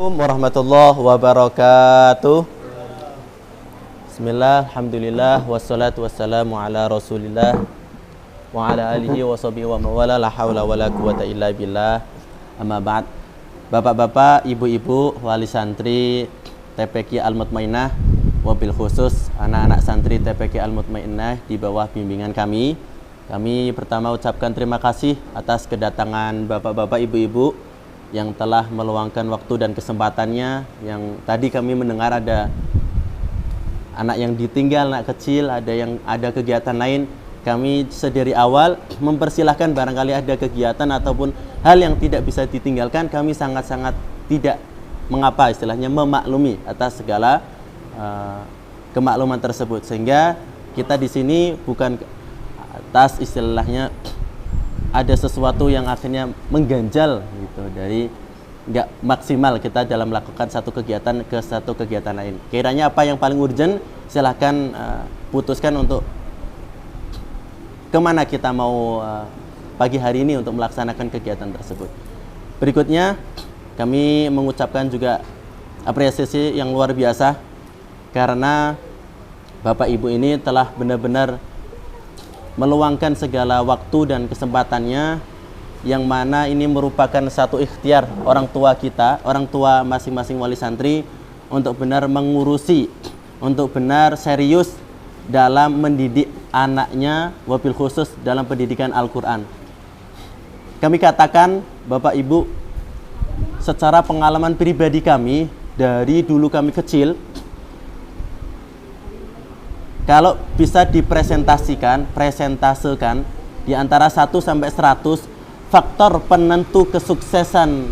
Warahmatullahi wabarakatuh. Bismillah, alhamdulillah, wassalatu wassalamu ala rasulillah wa ala alihi wa sahbihi wa mawala, la hawla wa la quwata illa billah. Amma ba'd. Bapak-bapak, ibu-ibu, wali santri TPQ Al-Mutmainah, wabil khusus anak-anak santri TPQ Al-Mutmainah di bawah bimbingan kami. Kami pertama ucapkan terima kasih atas kedatangan bapak-bapak, ibu-ibu yang telah meluangkan waktu dan kesempatannya. Yang tadi kami mendengar ada anak yang ditinggal, anak kecil, ada kegiatan lain. Kami sedari awal mempersilahkan barangkali ada kegiatan ataupun hal yang tidak bisa ditinggalkan. Kami sangat-sangat tidak mengapa, istilahnya memaklumi atas segala kemakluman tersebut. Sehingga kita di sini bukan atas istilahnya ada sesuatu yang akhirnya mengganjal gitu, dari nggak maksimal kita dalam melakukan satu kegiatan ke satu kegiatan lain. Kiranya apa yang paling urgent silahkan putuskan untuk kemana kita mau pagi hari ini untuk melaksanakan kegiatan tersebut. Berikutnya kami mengucapkan juga apresiasi yang luar biasa karena Bapak Ibu ini telah benar-benar meluangkan segala waktu dan kesempatannya, yang mana ini merupakan satu ikhtiar orang tua kita, orang tua masing-masing wali santri untuk benar mengurusi, untuk benar serius dalam mendidik anaknya, wabil khusus dalam pendidikan Al-Quran. Kami katakan Bapak Ibu, secara pengalaman pribadi kami dari dulu kami kecil, kalau bisa dipresentasekan di antara 1 sampai 100 faktor penentu kesuksesan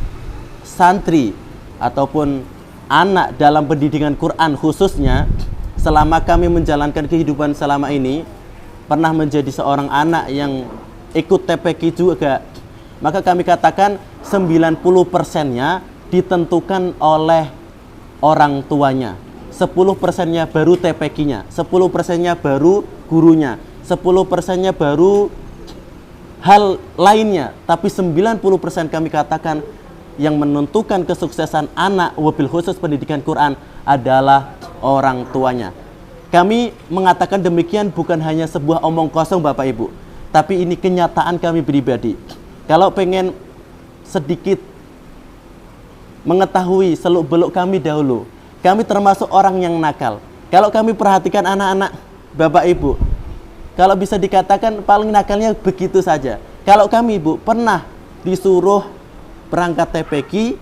santri ataupun anak dalam pendidikan Quran khususnya, selama kami menjalankan kehidupan selama ini, pernah menjadi seorang anak yang ikut TPQ juga, maka kami katakan 90%-nya ditentukan oleh orang tuanya. 10%-nya baru TPQ-nya, 10%-nya baru gurunya, 10%-nya baru hal lainnya. Tapi 90% kami katakan yang menentukan kesuksesan anak wabil khusus pendidikan Quran adalah orang tuanya. Kami mengatakan demikian bukan hanya sebuah omong kosong Bapak Ibu, tapi ini kenyataan kami pribadi. Kalau pengen sedikit mengetahui seluk-beluk kami dahulu, kami termasuk orang yang nakal. Kalau kami perhatikan anak-anak Bapak Ibu, kalau bisa dikatakan paling nakalnya begitu saja. Kalau kami Ibu pernah disuruh berangkat TPQ,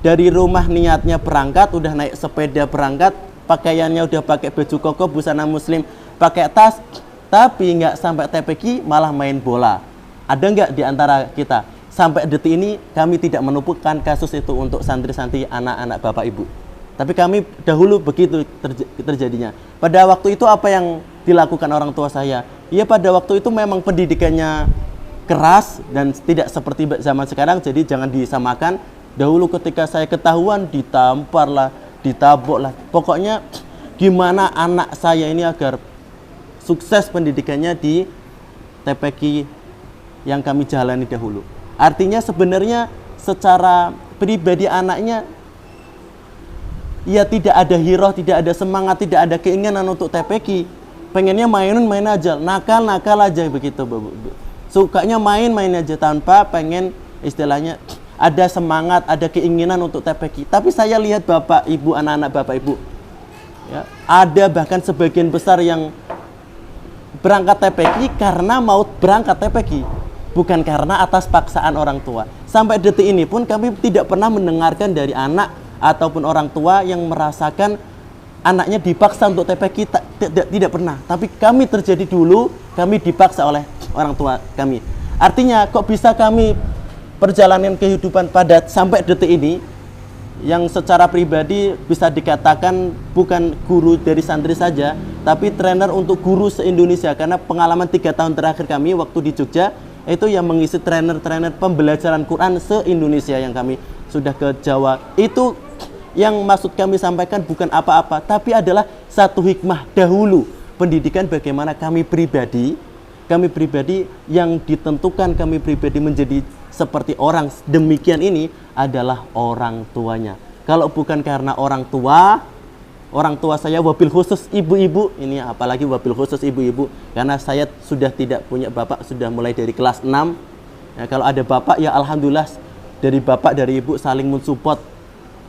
dari rumah niatnya berangkat, udah naik sepeda berangkat, pakaiannya udah pakai baju koko, busana muslim, pakai tas, tapi nggak sampai TPQ malah main bola. Ada nggak di antara kita? Sampai detik ini kami tidak menemukan kasus itu untuk santri-santri anak-anak Bapak Ibu. Tapi kami dahulu begitu terjadinya. Pada waktu itu apa yang dilakukan orang tua saya? Ya pada waktu itu memang pendidikannya keras dan tidak seperti zaman sekarang. Jadi jangan disamakan. Dahulu ketika saya ketahuan ditampar lah, ditabok lah. Pokoknya gimana anak saya ini agar sukses pendidikannya di TPQ yang kami jalani dahulu. Artinya sebenarnya secara pribadi anaknya, ya tidak ada hiroh, tidak ada semangat, tidak ada keinginan untuk TPQ. Pengennya main aja, nakal aja begitu. Sukanya main aja tanpa pengen istilahnya ada semangat, ada keinginan untuk TPQ. Tapi saya lihat Bapak Ibu, anak-anak Bapak Ibu, ya, ada bahkan sebagian besar yang berangkat TPQ karena mau berangkat TPQ, bukan karena atas paksaan orang tua. Sampai detik ini pun kami tidak pernah mendengarkan dari anak ataupun orang tua yang merasakan anaknya dipaksa untuk TPQ, tidak pernah. Tapi kami terjadi dulu, kami dipaksa oleh orang tua kami. Artinya kok bisa kami perjalanan kehidupan pada sampai detik ini, yang secara pribadi bisa dikatakan bukan guru dari santri saja, tapi trainer untuk guru se-Indonesia. Karena pengalaman 3 tahun terakhir kami waktu di Jogja, itu yang mengisi trainer pembelajaran Quran se-Indonesia yang kami sudah ke Jawa. Itu yang maksud kami sampaikan bukan apa-apa, tapi adalah satu hikmah dahulu pendidikan bagaimana kami pribadi yang ditentukan kami pribadi menjadi seperti orang demikian ini adalah orang tuanya. Kalau bukan karena orang tua saya, wabil khusus ibu-ibu, ini apalagi wabil khusus ibu-ibu, karena saya sudah tidak punya bapak, sudah mulai dari kelas 6. Ya, kalau ada bapak ya alhamdulillah, dari bapak dari ibu saling mensupport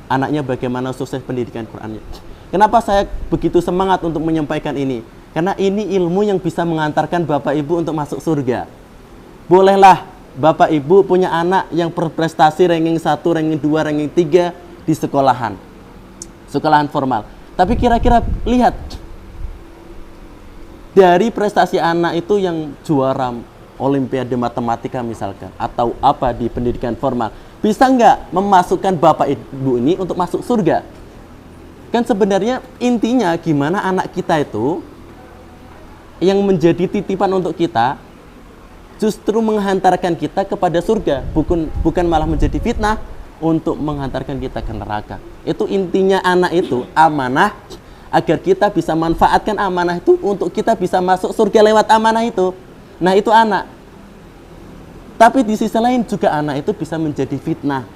anaknya bagaimana sukses pendidikan Qur'annya. Kenapa saya begitu semangat untuk menyampaikan ini? Karena ini ilmu yang bisa mengantarkan bapak ibu untuk masuk surga. Bolehlah bapak ibu punya anak yang berprestasi ranking 1, ranking 2, ranking 3 di sekolahan formal. Tapi kira-kira lihat, dari prestasi anak itu yang juara Olimpiade Matematika misalkan, atau apa di pendidikan formal, bisa nggak memasukkan bapak ibu ini untuk masuk surga? Kan sebenarnya intinya gimana anak kita itu yang menjadi titipan untuk kita justru menghantarkan kita kepada surga, bukan malah menjadi fitnah untuk menghantarkan kita ke neraka. Itu intinya anak itu amanah, agar kita bisa manfaatkan amanah itu untuk kita bisa masuk surga lewat amanah itu. Nah, itu anak. Tapi di sisi lain juga anak itu bisa menjadi fitnah.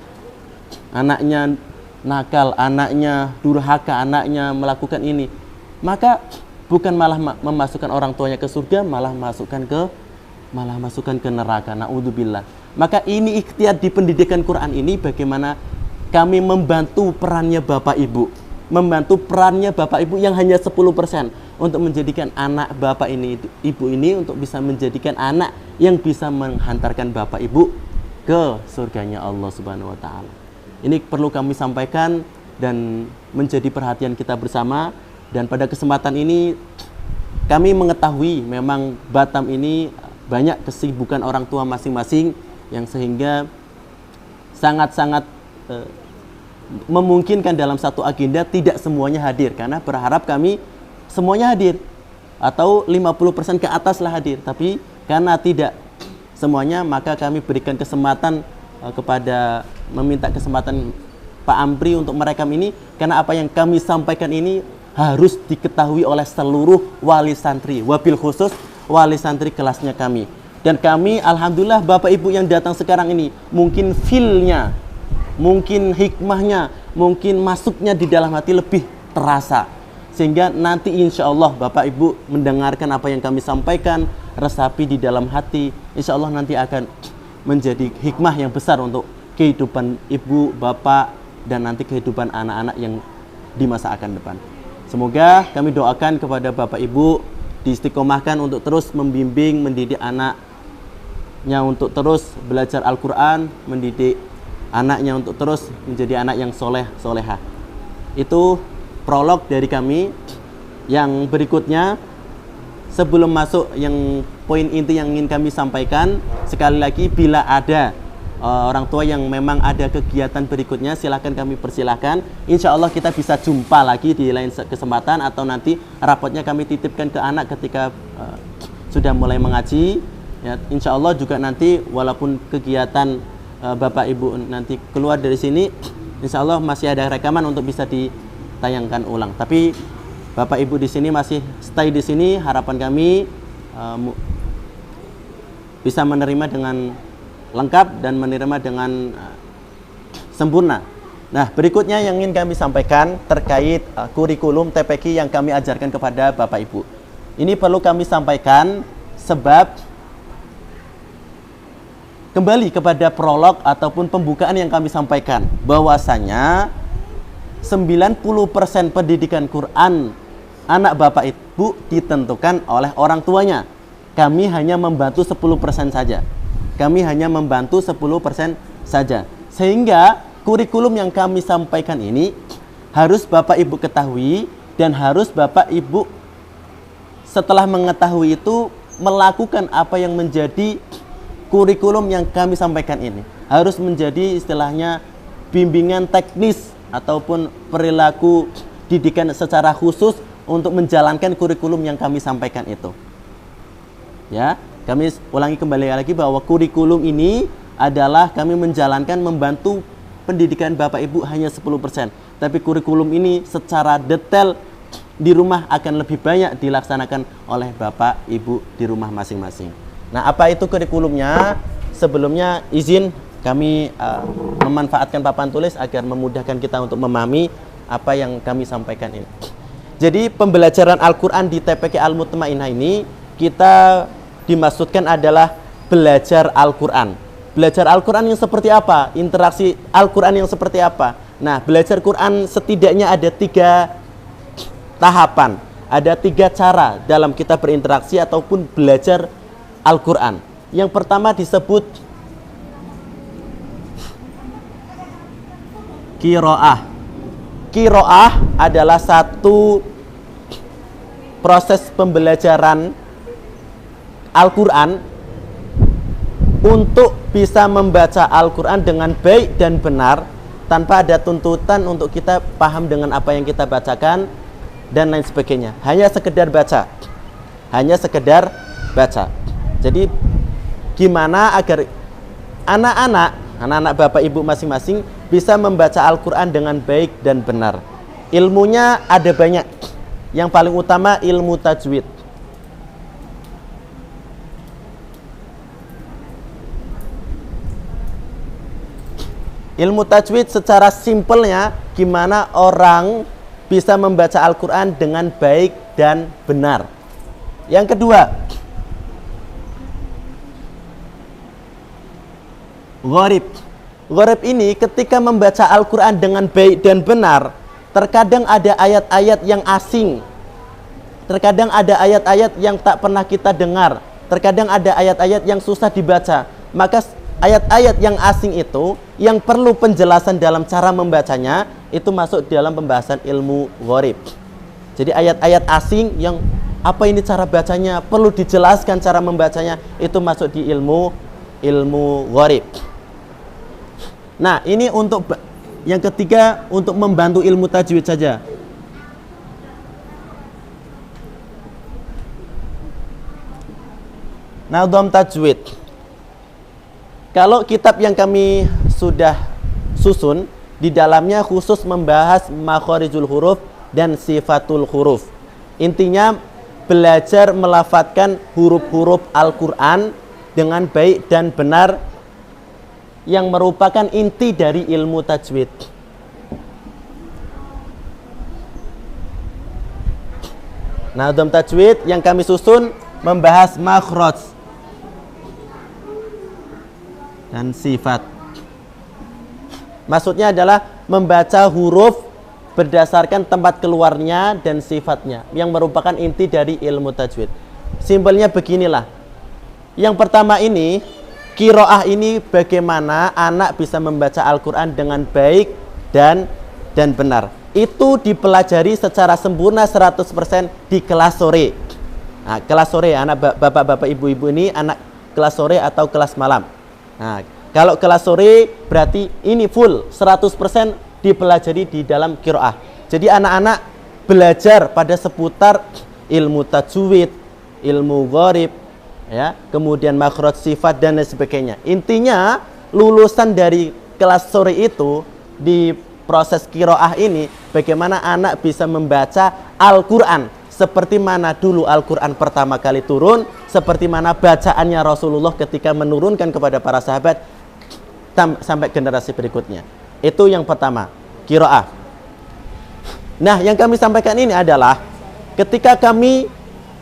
Anaknya nakal, anaknya durhaka, anaknya melakukan ini. Maka bukan malah memasukkan orang tuanya ke surga, malah masukkan ke neraka. Na'udzubillah. Maka ini ikhtiar di pendidikan Quran ini, bagaimana kami membantu perannya Bapak Ibu. Membantu perannya Bapak Ibu yang hanya 10% untuk menjadikan anak Bapak ini, Ibu ini untuk bisa menjadikan anak yang bisa menghantarkan Bapak Ibu ke surganya Allah Subhanahu wa taala. Ini perlu kami sampaikan dan menjadi perhatian kita bersama. Dan pada kesempatan ini kami mengetahui memang Batam ini banyak kesibukan orang tua masing-masing, yang sehingga sangat-sangat memungkinkan dalam satu agenda tidak semuanya hadir, karena berharap kami semuanya hadir atau 50% ke atas lah hadir, tapi karena tidak semuanya, maka kami berikan kesempatan meminta kesempatan Pak Ampri untuk merekam ini, karena apa yang kami sampaikan ini harus diketahui oleh seluruh wali santri, wabil khusus wali santri kelasnya kami. Dan kami alhamdulillah Bapak Ibu yang datang sekarang ini, mungkin feel-nya, mungkin hikmahnya, mungkin masuknya di dalam hati lebih terasa, sehingga nanti insya Allah Bapak Ibu mendengarkan apa yang kami sampaikan, resapi di dalam hati, insya Allah nanti akan menjadi hikmah yang besar untuk kehidupan ibu, bapak, dan nanti kehidupan anak-anak yang di masa akan depan. Semoga kami doakan kepada Bapak Ibu diistiqomahkan untuk terus membimbing, mendidik anaknya untuk terus belajar Al-Quran, mendidik anaknya untuk terus menjadi anak yang soleh, solehah. Itu prolog dari kami. Yang berikutnya, sebelum masuk yang poin inti yang ingin kami sampaikan, sekali lagi bila ada orang tua yang memang ada kegiatan berikutnya, silahkan kami persilahkan. Insya Allah kita bisa jumpa lagi di lain kesempatan, atau nanti rapotnya kami titipkan ke anak ketika sudah mulai mengaji. Ya, insya Allah juga nanti walaupun kegiatan Bapak Ibu nanti keluar dari sini, insya Allah masih ada rekaman untuk bisa ditayangkan ulang. Tapi Bapak Ibu di sini masih stay di sini, harapan kami bisa menerima dengan lengkap dan menerima dengan sempurna. Nah, berikutnya yang ingin kami sampaikan terkait kurikulum TPQ yang kami ajarkan kepada Bapak Ibu. Ini perlu kami sampaikan sebab kembali kepada prolog ataupun pembukaan yang kami sampaikan, bahwasanya 90% pendidikan Quran anak Bapak Ibu ditentukan oleh orang tuanya. Kami hanya membantu 10% saja. Kami hanya membantu 10% saja. Sehingga kurikulum yang kami sampaikan ini harus Bapak Ibu ketahui, dan harus Bapak Ibu setelah mengetahui itu melakukan apa yang menjadi kurikulum yang kami sampaikan ini. Harus menjadi istilahnya bimbingan teknis ataupun perilaku didikan secara khusus untuk menjalankan kurikulum yang kami sampaikan itu. Ya, kami ulangi kembali lagi bahwa kurikulum ini adalah kami menjalankan, membantu pendidikan Bapak Ibu hanya 10%. Tapi kurikulum ini secara detail di rumah akan lebih banyak dilaksanakan oleh Bapak Ibu di rumah masing-masing. Nah, apa itu kurikulumnya? Sebelumnya izin kami memanfaatkan papan tulis agar memudahkan kita untuk memahami apa yang kami sampaikan ini. Jadi pembelajaran Al-Quran di TPQ Al-Mutmainnah ini kita dimaksudkan adalah belajar Al-Quran. Belajar Al-Quran yang seperti apa? Interaksi Al-Quran yang seperti apa? Nah, belajar Quran setidaknya ada 3 tahapan. Ada 3 cara dalam kita berinteraksi ataupun belajar Al-Quran. Yang pertama disebut qiraah. Qiraah adalah satu proses pembelajaran Al-Quran untuk bisa membaca Al-Quran dengan baik dan benar tanpa ada tuntutan untuk kita paham dengan apa yang kita bacakan dan lain sebagainya. Hanya sekedar baca. Hanya sekedar baca. Jadi gimana agar anak-anak Bapak Ibu masing-masing bisa membaca Al-Quran dengan baik dan benar. Ilmunya ada banyak. Yang paling utama ilmu tajwid. Ilmu tajwid secara simpelnya gimana orang bisa membaca Al-Quran dengan baik dan benar. Yang kedua, gharib. Gharib ini ketika membaca Al-Quran dengan baik dan benar, terkadang ada ayat-ayat yang asing. Terkadang ada ayat-ayat yang tak pernah kita dengar. Terkadang ada ayat-ayat yang susah dibaca. Maka ayat-ayat yang asing itu yang perlu penjelasan dalam cara membacanya itu masuk dalam pembahasan ilmu gharib. Jadi ayat-ayat asing yang apa ini cara bacanya, perlu dijelaskan cara membacanya, itu masuk di ilmu gharib. Nah, ini untuk yang ketiga untuk membantu ilmu tajwid saja. Nadham tajwid. Kalau kitab yang kami sudah susun, di dalamnya khusus membahas makharijul huruf dan sifatul huruf. Intinya belajar melafadzkan huruf-huruf Al-Quran dengan baik dan benar yang merupakan inti dari ilmu tajwid. Nadham tajwid yang kami susun membahas makhraj dan sifat. Maksudnya adalah membaca huruf berdasarkan tempat keluarnya dan sifatnya yang merupakan inti dari ilmu tajwid. Simpelnya beginilah. Yang pertama ini, qiraah ini bagaimana anak bisa membaca Al-Quran dengan baik dan benar. Itu dipelajari secara sempurna 100% di kelas sore. Nah, kelas sore anak bapak-bapak ibu-ibu ini anak kelas sore atau kelas malam. Nah, kalau kelas sore berarti ini full 100% dipelajari di dalam qiraah. Jadi anak-anak belajar pada seputar ilmu tajwid, ilmu gharib, ya, kemudian makhraj, sifat dan lain sebagainya. Intinya lulusan dari kelas sore itu di proses qiraah ini bagaimana anak bisa membaca Al-Qur'an seperti mana dulu Al-Qur'an pertama kali turun, seperti mana bacaannya Rasulullah ketika menurunkan kepada para sahabat sampai generasi berikutnya. Itu yang pertama, qiraah. Nah, yang kami sampaikan ini adalah ketika kami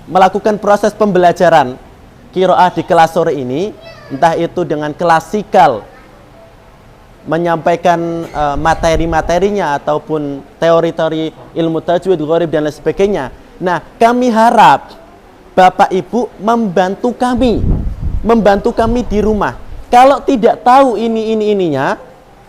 melakukan proses pembelajaran qiraah di kelas sore ini, entah itu dengan klasikal menyampaikan materi-materinya ataupun teori-teori ilmu tajwid, gharib dan lain sebagainya. Nah, kami harap Bapak Ibu membantu kami di rumah. Kalau tidak tahu ininya,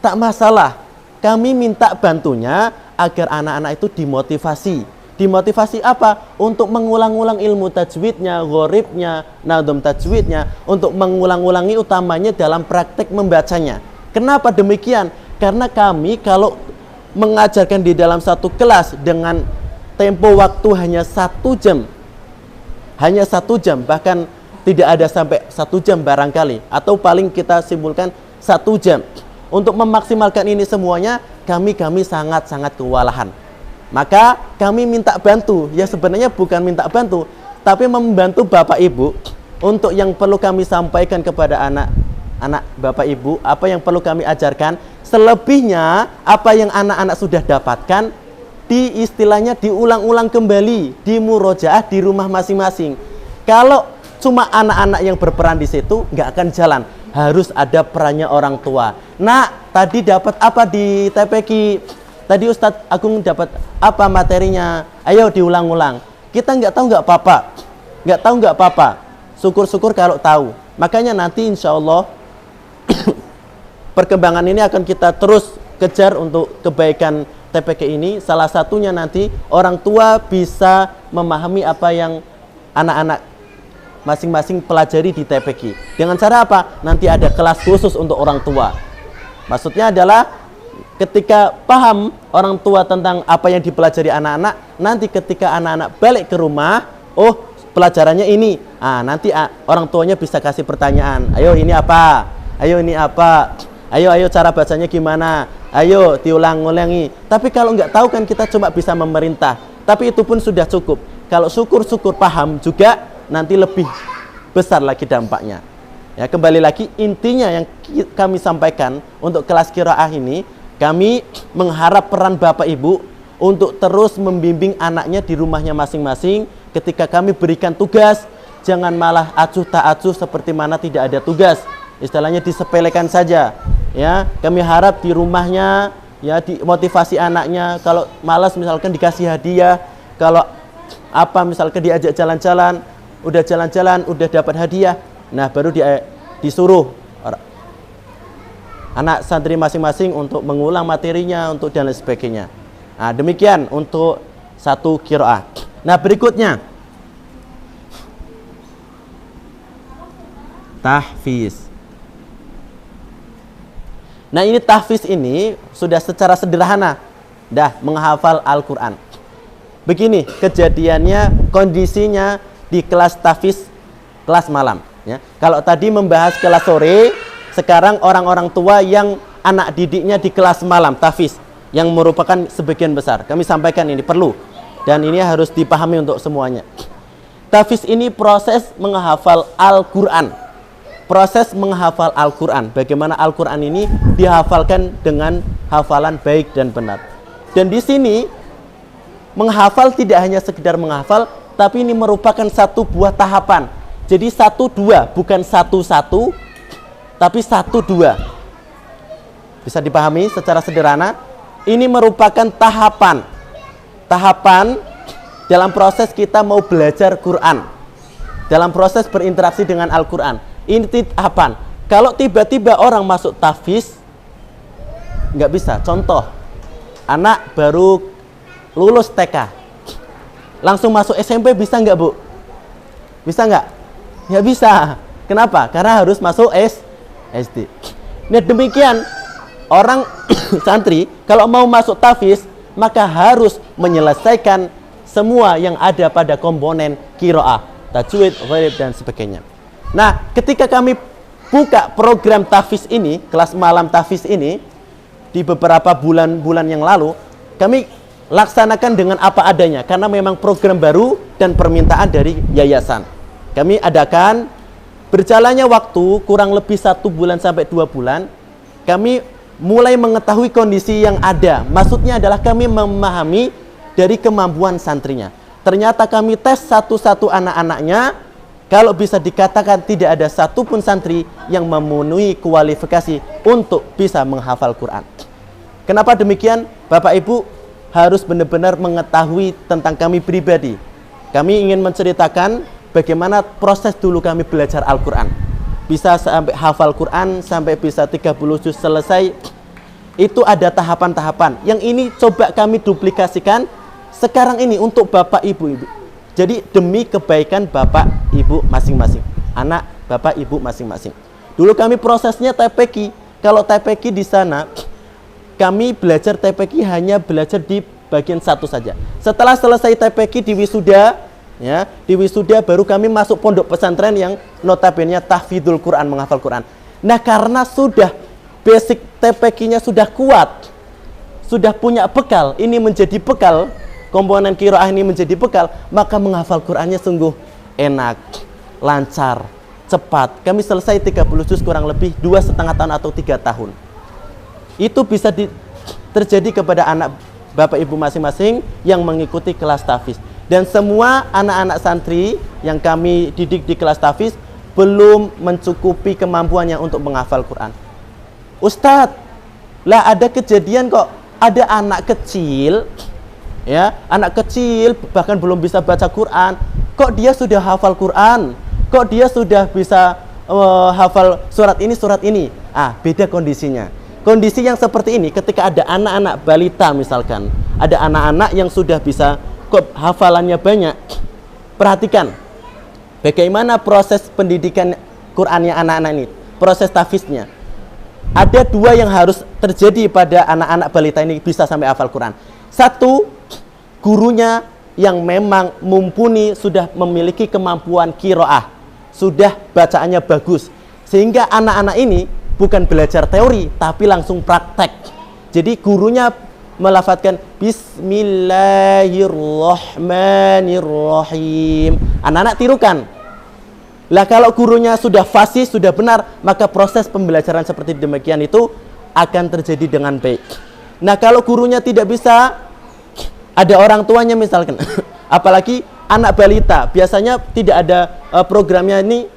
tak masalah. Kami minta bantunya agar anak-anak itu dimotivasi. Dimotivasi apa? Untuk mengulang-ulang ilmu tajwidnya, gharibnya, nadham tajwidnya, untuk mengulang-ulangi utamanya dalam praktek membacanya. Kenapa demikian? Karena kami kalau mengajarkan di dalam satu kelas dengan tempo waktu hanya 1 jam, bahkan tidak ada sampai 1 jam barangkali, atau paling kita simpulkan 1 jam. Untuk memaksimalkan ini semuanya, kami sangat-sangat kewalahan. Maka kami minta bantu, ya sebenarnya bukan minta bantu, tapi membantu Bapak Ibu untuk yang perlu kami sampaikan kepada anak Bapak Ibu, apa yang perlu kami ajarkan. Selebihnya apa yang anak-anak sudah dapatkan istilahnya diulang-ulang kembali, di murojaah di rumah masing-masing. Kalau cuma anak-anak yang berperan di situ nggak akan jalan, harus ada perannya orang tua. Nah, tadi dapat apa di TPQ? Tadi Ustadz Agung dapat apa materinya? Ayo diulang-ulang. Kita nggak tahu nggak apa-apa, nggak tahu nggak apa-apa. Syukur-syukur kalau tahu. Makanya nanti insya Allah perkembangan ini akan kita terus kejar untuk kebaikan TPQ ini. Salah satunya nanti orang tua bisa memahami apa yang anak-anak masing-masing pelajari di TPQ. Dengan cara apa? Nanti ada kelas khusus untuk orang tua. Maksudnya adalah ketika paham orang tua tentang apa yang dipelajari anak-anak, nanti ketika anak-anak balik ke rumah, oh pelajarannya ini. Nanti orang tuanya bisa kasih pertanyaan. Ayo ini apa? Ayo ini apa? Ayo cara bacanya gimana? Ayo diulang-ulangi. Tapi kalau nggak tahu kan kita cuma bisa memerintah. Tapi itu pun sudah cukup. Kalau syukur-syukur paham juga, nanti lebih besar lagi dampaknya. Ya, kembali lagi intinya yang kami sampaikan untuk kelas qiraah ini, kami mengharap peran Bapak Ibu untuk terus membimbing anaknya di rumahnya masing-masing. Ketika kami berikan tugas, jangan malah acuh tak acuh seperti mana tidak ada tugas. Istilahnya disepelekan saja. Ya, kami harap di rumahnya ya dimotivasi anaknya. Kalau malas misalkan dikasih hadiah, kalau apa misalkan diajak jalan-jalan, udah dapat hadiah, nah baru disuruh anak santri masing-masing untuk mengulang materinya untuk dan lain sebagainya. Nah, demikian untuk satu qiraah. Nah, berikutnya tahfiz. Nah, ini tahfiz ini sudah secara sederhana dah menghafal Al-Qur'an. Begini kejadiannya, kondisinya di kelas tahfiz kelas malam ya. Kalau tadi membahas kelas sore, sekarang orang-orang tua yang anak didiknya di kelas malam tahfiz yang merupakan sebagian besar. Kami sampaikan ini perlu dan ini harus dipahami untuk semuanya. Tahfiz ini proses menghafal Al-Qur'an. Proses menghafal Al-Qur'an. Bagaimana Al-Qur'an ini dihafalkan dengan hafalan baik dan benar. Dan di sini menghafal tidak hanya sekedar menghafal, tapi ini merupakan satu buah tahapan. Jadi 1-2, bukan 1-1, tapi 1-2. Bisa dipahami secara sederhana. Ini merupakan tahapan. Tahapan dalam proses kita mau belajar Quran. Dalam proses berinteraksi dengan Al-Quran. Ini tahapan. Kalau tiba-tiba orang masuk tahfiz, nggak bisa. Contoh, anak baru lulus TK, langsung masuk SMP bisa nggak, Bu? Bisa nggak? Nggak bisa. Kenapa? Karena harus masuk SD. Nah, demikian orang santri kalau mau masuk tahfiz, maka harus menyelesaikan semua yang ada pada komponen qiraah, tajwid, ghaib dan sebagainya. Nah, ketika kami buka program tahfiz ini, kelas malam tahfiz ini di beberapa bulan-bulan yang lalu, kami laksanakan dengan apa adanya karena memang program baru dan permintaan dari yayasan. Kami adakan, berjalannya waktu kurang lebih 1 bulan sampai 2 bulan, kami mulai mengetahui kondisi yang ada. Maksudnya adalah kami memahami dari kemampuan santrinya. Ternyata kami tes satu-satu anak-anaknya, kalau bisa dikatakan tidak ada satupun santri yang memenuhi kualifikasi untuk bisa menghafal Quran. Kenapa demikian? Bapak Ibu harus benar-benar mengetahui tentang kami pribadi. Kami ingin menceritakan bagaimana proses dulu kami belajar Al-Quran. Bisa sampai hafal Quran, sampai bisa 30 juz selesai. Itu ada tahapan-tahapan. Yang ini coba kami duplikasikan sekarang ini untuk Bapak Ibu. Jadi demi kebaikan Bapak Ibu masing-masing. Anak Bapak Ibu masing-masing. Dulu kami prosesnya TPQ. Kalau TPQ di sana, kami belajar TPQ hanya belajar di bagian satu saja. Setelah selesai TPQ di wisuda, ya, di wisuda baru kami masuk pondok pesantren yang notabene tahfidzul Quran, menghafal Quran. Nah, karena sudah basic TPQ-nya sudah kuat, sudah punya bekal, ini menjadi bekal, komponen qiraah ini menjadi bekal, maka menghafal Qurannya sungguh enak, lancar, cepat. Kami selesai 30 juz kurang lebih 2,5 tahun atau 3 tahun. Itu bisa terjadi kepada anak Bapak Ibu masing-masing yang mengikuti kelas tahfiz. Dan semua anak-anak santri yang kami didik di kelas tahfiz belum mencukupi kemampuannya untuk menghafal Quran. Ustadz, lah ada kejadian kok ada anak kecil, ya, anak kecil bahkan belum bisa baca Quran, kok dia sudah hafal Quran, kok dia sudah bisa hafal surat ini. Beda kondisinya. Kondisi yang seperti ini ketika ada anak-anak balita misalkan, ada anak-anak yang sudah bisa kok hafalannya banyak. Perhatikan bagaimana proses pendidikan Qurannya anak-anak ini, proses tahfiznya. Ada 2 yang harus terjadi pada anak-anak balita ini bisa sampai hafal Quran. 1, gurunya yang memang mumpuni, sudah memiliki kemampuan qiraah, sudah bacaannya bagus, sehingga anak-anak ini bukan belajar teori tapi langsung praktek. Jadi gurunya melafadzkan Bismillahirrahmanirrahim, anak-anak tirukan. Lah kalau gurunya sudah fasih, sudah benar, maka proses pembelajaran seperti demikian itu akan terjadi dengan baik. Nah kalau gurunya tidak bisa, ada orang tuanya misalkan apalagi anak balita, biasanya tidak ada programnya ini,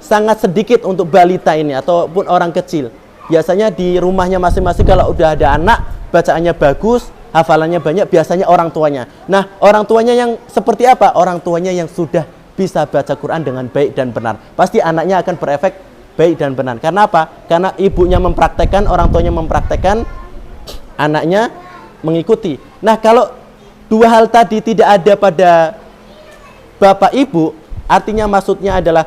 sangat sedikit untuk balita ini ataupun orang kecil. Biasanya di rumahnya masing-masing kalau udah ada anak, bacaannya bagus, hafalannya banyak, biasanya orang tuanya. Nah, orang tuanya yang seperti apa? Orang tuanya yang sudah bisa baca Quran dengan baik dan benar. Pasti anaknya akan berefek baik dan benar. Karena apa? Karena ibunya mempraktekkan, orang tuanya mempraktekkan, anaknya mengikuti. Nah, kalau 2 hal tadi tidak ada pada bapak ibu, artinya maksudnya adalah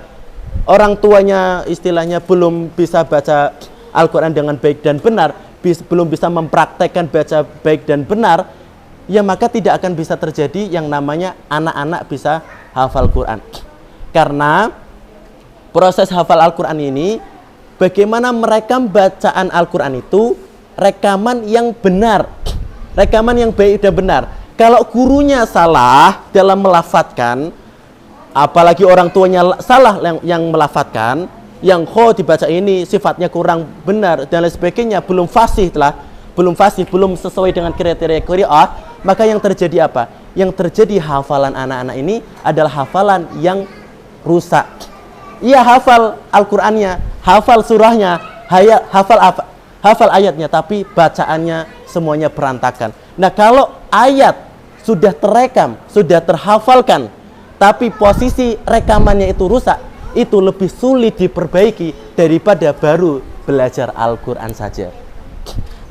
orang tuanya istilahnya belum bisa baca Al-Quran dengan baik dan benar, belum bisa mempraktekkan baca baik dan benar, ya maka tidak akan bisa terjadi yang namanya anak-anak bisa hafal Quran. Karena proses hafal Al-Quran ini, bagaimana merekam bacaan Al-Quran itu rekaman yang benar, rekaman yang baik dan benar. Kalau gurunya salah dalam melafadzkan, apalagi orang tuanya salah yang melafadzkan, yang kho dibaca ini sifatnya kurang benar dan lain sebagainya, belum fasih, belum sesuai dengan kriteria qiraah, maka yang terjadi apa? Yang terjadi hafalan anak-anak ini adalah hafalan yang rusak. Ia hafal Al-Qur'annya, hafal surahnya, hafal ayatnya, tapi bacaannya semuanya berantakan. Nah, kalau ayat sudah terekam, sudah terhafalkan, tapi posisi rekamannya itu rusak, itu lebih sulit diperbaiki daripada baru belajar Al-Quran saja.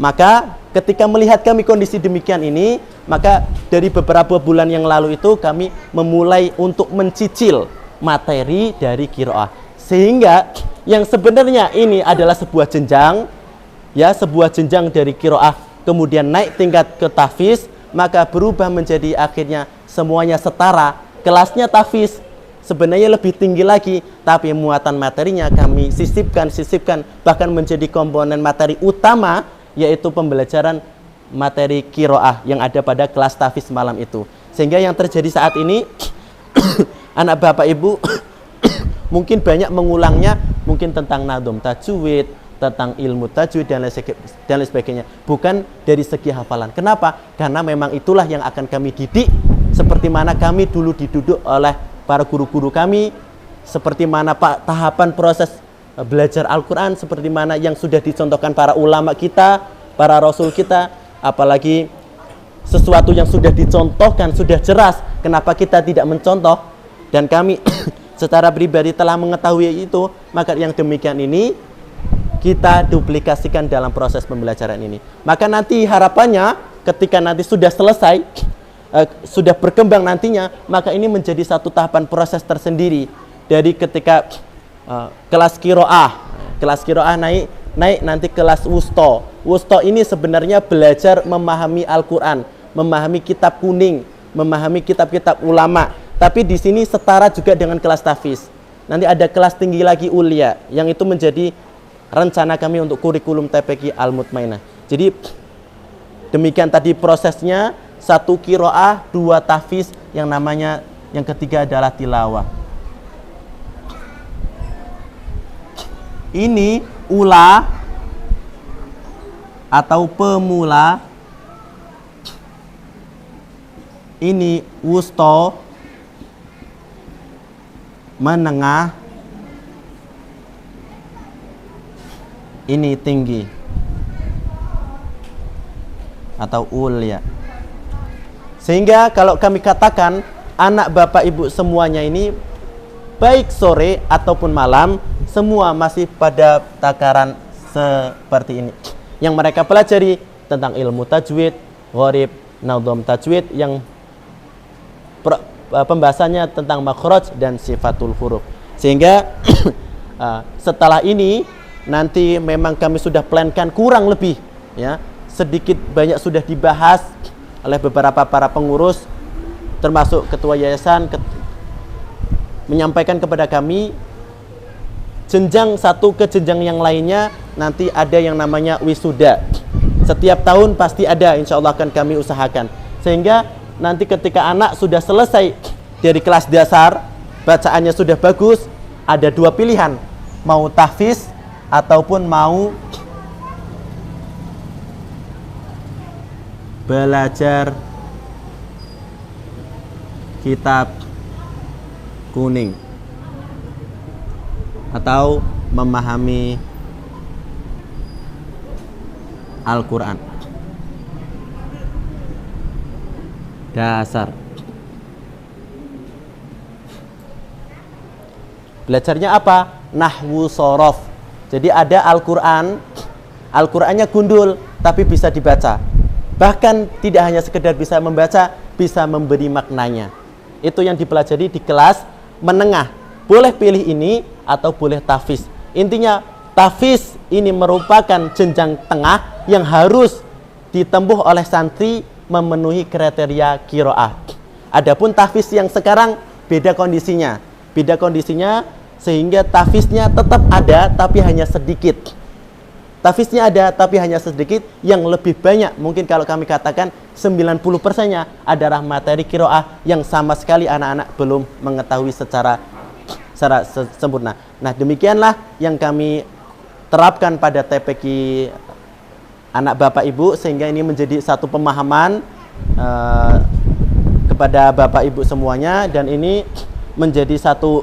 Maka ketika melihat kami kondisi demikian ini, maka dari beberapa bulan yang lalu itu kami memulai untuk mencicil materi dari qiraah. Sehingga yang sebenarnya ini adalah sebuah jenjang, ya, sebuah jenjang dari qiraah kemudian naik tingkat ke tahfiz, maka berubah menjadi akhirnya semuanya setara. Kelasnya tahfiz sebenarnya lebih tinggi lagi, tapi muatan materinya kami sisipkan, bahkan menjadi komponen materi utama, yaitu pembelajaran materi qiraah yang ada pada kelas tahfiz malam itu. Sehingga yang terjadi saat ini anak bapak ibu mungkin banyak mengulangnya, mungkin tentang nadhum tajwid, tentang ilmu tajwid dan lain sebagainya, bukan dari segi hafalan. Kenapa? Karena memang itulah yang akan kami didik, seperti mana kami dulu diduduk oleh para guru-guru kami, seperti mana tahapan proses belajar Al-Quran, seperti mana yang sudah dicontohkan para ulama kita, para rasul kita, apalagi sesuatu yang sudah dicontohkan, sudah jelas, kenapa kita tidak mencontoh? Dan kami secara pribadi telah mengetahui itu, maka yang demikian ini kita duplikasikan dalam proses pembelajaran ini. Maka nanti harapannya ketika nanti sudah selesai, sudah berkembang nantinya, maka ini menjadi satu tahapan proses tersendiri dari ketika kelas qiraah naik nanti kelas wusto ini sebenarnya belajar memahami Al-Quran, memahami kitab kuning, memahami kitab-kitab ulama, tapi di sini setara juga dengan kelas tahfiz. Nanti ada kelas tinggi lagi ulia, yang itu menjadi rencana kami untuk kurikulum TPQ Al-Mutmainah. Jadi demikian tadi prosesnya, 1 qiraah, 2 tahfiz, yang namanya yang ketiga adalah tilawah. Ini ula atau pemula. Ini wusto, menengah. Ini tinggi atau ulya. Sehingga kalau kami katakan anak bapak ibu semuanya ini baik sore ataupun malam semua masih pada takaran seperti ini. Yang mereka pelajari tentang ilmu tajwid, gharib, naudham tajwid yang pembahasannya tentang makhraj dan sifatul huruf. Sehingga setelah ini nanti memang kami sudah plankan kurang lebih ya, sedikit banyak sudah dibahas oleh beberapa para pengurus termasuk ketua yayasan menyampaikan kepada kami jenjang satu ke jenjang yang lainnya nanti ada yang namanya wisuda. Setiap tahun pasti ada, insya Allah akan kami usahakan. Sehingga nanti ketika anak sudah selesai dari kelas dasar, bacaannya sudah bagus, ada dua pilihan, mau tahfiz ataupun mau belajar kitab kuning atau memahami Al-Quran dasar. Belajarnya apa? Nahwu sorof. Jadi ada Al-Quran, Al-Qurannya gundul tapi bisa dibaca. Bahkan tidak hanya sekedar bisa membaca, bisa memberi maknanya. Itu yang dipelajari di kelas menengah. Boleh pilih ini atau boleh tahfiz. Intinya tahfiz ini merupakan jenjang tengah yang harus ditempuh oleh santri memenuhi kriteria qiraah. Adapun tahfiz yang sekarang beda kondisinya. Beda kondisinya sehingga tahfiznya tetap ada tapi hanya sedikit. Tahfiznya ada tapi hanya sedikit, yang lebih banyak mungkin kalau kami katakan 90%-nya adalah materi qiraah yang sama sekali anak-anak belum mengetahui secara sempurna. Nah, demikianlah yang kami terapkan pada TPQ anak bapak ibu sehingga ini menjadi satu pemahaman kepada bapak ibu semuanya, dan ini menjadi satu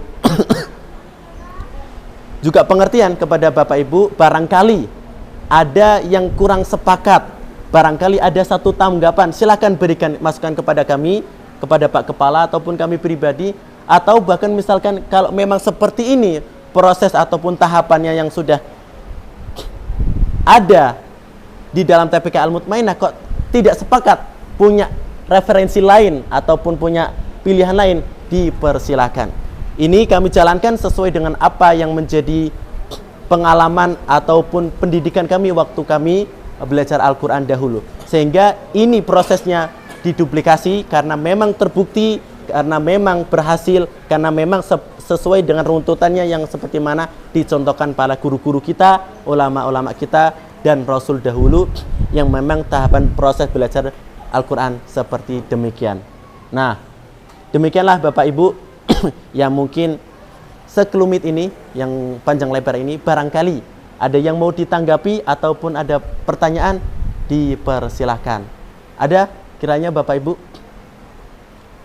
juga pengertian kepada bapak ibu. Barangkali ada yang kurang sepakat, barangkali ada satu tanggapan, silahkan berikan masukan kepada kami, kepada Pak Kepala ataupun kami pribadi, atau bahkan misalkan kalau memang seperti ini proses ataupun tahapannya yang sudah ada di dalam TPK Al-Mutmainah kok tidak sepakat, punya referensi lain ataupun punya pilihan lain, dipersilahkan. Ini kami jalankan sesuai dengan apa yang menjadi pengalaman ataupun pendidikan kami waktu kami belajar Al-Quran dahulu. Sehingga ini prosesnya diduplikasi karena memang terbukti, karena memang berhasil, karena memang sesuai dengan runtutannya yang seperti mana dicontohkan para guru-guru kita, ulama-ulama kita, dan Rasul dahulu yang memang tahapan proses belajar Al-Quran seperti demikian. Nah, demikianlah Bapak Ibu yang mungkin sekelumit ini, yang panjang lebar ini, barangkali ada yang mau ditanggapi ataupun ada pertanyaan, dipersilahkan. Ada kiranya Bapak Ibu?